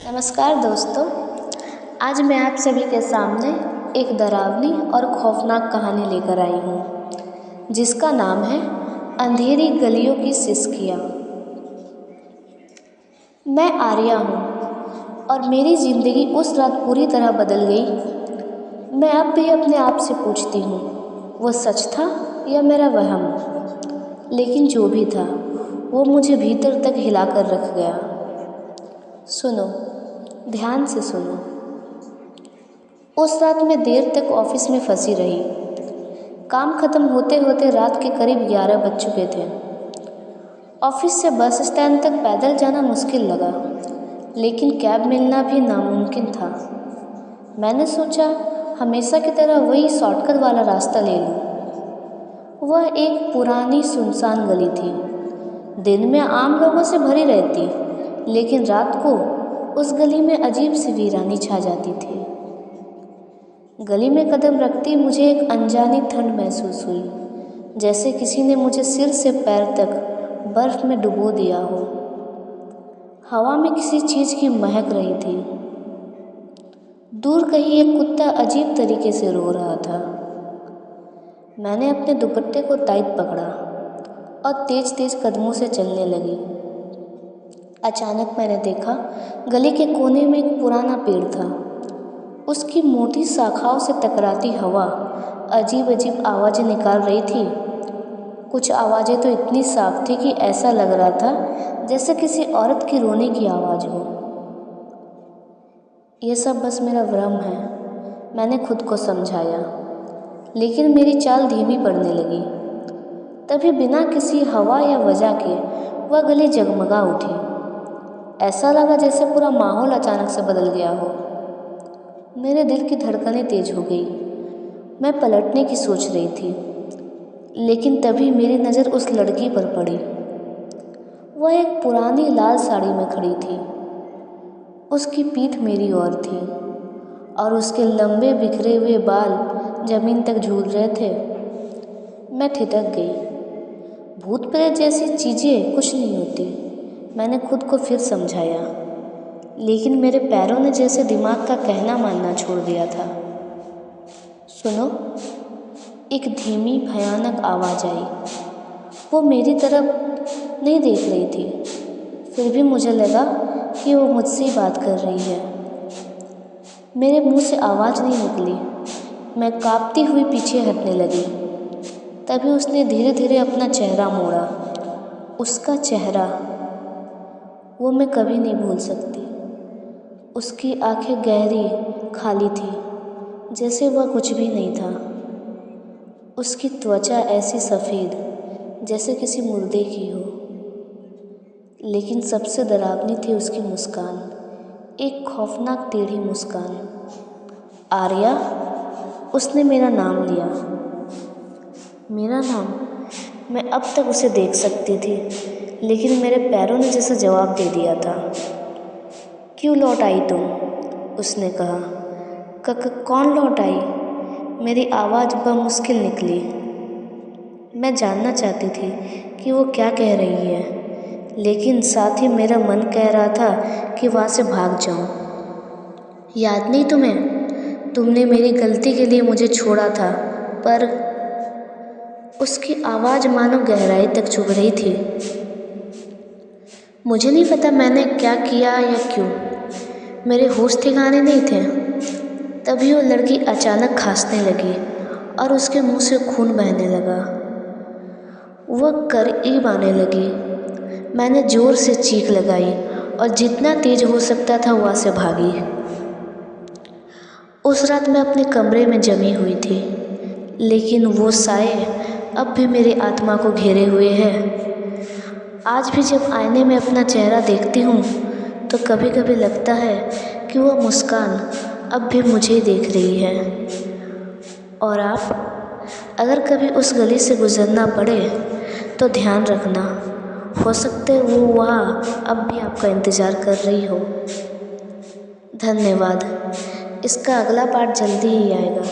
नमस्कार दोस्तों। आज मैं आप सभी के सामने एक डरावनी और खौफनाक कहानी लेकर आई हूँ जिसका नाम है अंधेरी गलियों की सिसकियाँ। मैं आर्या हूँ और मेरी ज़िंदगी उस रात पूरी तरह बदल गई। मैं अब भी अपने आप से पूछती हूँ वो सच था या मेरा वहम। लेकिन जो भी था वो मुझे भीतर तक हिला कर रख गया। सुनो, ध्यान से सुनो। उस रात मैं देर तक ऑफिस में फंसी रही। काम खत्म होते होते रात के करीब 11 बज चुके थे। ऑफिस से बस स्टैंड तक पैदल जाना मुश्किल लगा, लेकिन कैब मिलना भी नामुमकिन था। मैंने सोचा हमेशा की तरह वही शॉर्टकट वाला रास्ता ले लूँ। वह एक पुरानी सुनसान गली थी। दिन में आम लोगों से भरी रहती, लेकिन रात को उस गली में अजीब सी वीरानी छा जाती थी। गली में कदम रखती मुझे एक अनजानी ठंड महसूस हुई, जैसे किसी ने मुझे सिर से पैर तक बर्फ में डुबो दिया हो। हवा में किसी चीज़ की महक रही थी। दूर कहीं एक कुत्ता अजीब तरीके से रो रहा था। मैंने अपने दुपट्टे को टाइट पकड़ा और तेज तेज कदमों से चलने लगी। अचानक मैंने देखा गली के कोने में एक पुराना पेड़ था। उसकी मोटी शाखाओं से टकराती हवा अजीब अजीब आवाज़ें निकाल रही थी। कुछ आवाज़ें तो इतनी साफ थी कि ऐसा लग रहा था जैसे किसी औरत की रोने की आवाज़ हो। यह सब बस मेरा भ्रम है, मैंने खुद को समझाया। लेकिन मेरी चाल धीमी पड़ने लगी। तभी बिना किसी हवा या वजह के वह गली जगमगा उठी। ऐसा लगा जैसे पूरा माहौल अचानक से बदल गया हो। मेरे दिल की धड़कनें तेज हो गई। मैं पलटने की सोच रही थी, लेकिन तभी मेरी नज़र उस लड़की पर पड़ी। वह एक पुरानी लाल साड़ी में खड़ी थी। उसकी पीठ मेरी ओर थी और उसके लंबे बिखरे हुए बाल जमीन तक झूल रहे थे। मैं ठिठक गई। भूत प्रेत जैसी चीज़ें कुछ नहीं होती, मैंने खुद को फिर समझाया। लेकिन मेरे पैरों ने जैसे दिमाग का कहना मानना छोड़ दिया था। सुनो, एक धीमी भयानक आवाज़ आई। वो मेरी तरफ नहीं देख रही थी, फिर भी मुझे लगा कि वो मुझसे ही बात कर रही है। मेरे मुंह से आवाज़ नहीं निकली। मैं कांपती हुई पीछे हटने लगी। तभी उसने धीरे धीरे अपना चेहरा मोड़ा। उसका चेहरा वो मैं कभी नहीं भूल सकती। उसकी आंखें गहरी खाली थी, जैसे वह कुछ भी नहीं था। उसकी त्वचा ऐसी सफ़ेद जैसे किसी मुर्दे की हो। लेकिन सबसे डरावनी थी उसकी मुस्कान, एक खौफनाक टेढ़ी मुस्कान। आर्या, उसने मेरा नाम लिया। मेरा नाम। मैं अब तक उसे देख सकती थी, लेकिन मेरे पैरों ने जैसे जवाब दे दिया था। क्यों लौट आई तुम? उसने कहा। कौन लौट आई? मेरी आवाज़ बमुश्किल निकली। मैं जानना चाहती थी कि वो क्या कह रही है, लेकिन साथ ही मेरा मन कह रहा था कि वहाँ से भाग जाऊँ। याद नहीं तुम्हें? तुमने मेरी गलती के लिए मुझे छोड़ा था, पर उसकी आवाज़ मानो गहराई तक चुभ रही थी। मुझे नहीं पता मैंने क्या किया या क्यों। मेरे होश ठिकाने नहीं थे। तभी वो लड़की अचानक खांसने लगी और उसके मुंह से खून बहने लगा। वह करीब आने लगी। मैंने ज़ोर से चीख लगाई और जितना तेज हो सकता था वहाँ से भागी। उस रात मैं अपने कमरे में जमी हुई थी, लेकिन वो साए अब भी मेरी आत्मा को घेरे हुए हैं। आज भी जब आईने में अपना चेहरा देखती हूँ तो कभी कभी लगता है कि वह मुस्कान अब भी मुझे ही देख रही है। और आप, अगर कभी उस गली से गुजरना पड़े तो ध्यान रखना, हो सकता है वो वहाँ अब भी आपका इंतज़ार कर रही हो। धन्यवाद। इसका अगला पार्ट जल्दी ही आएगा।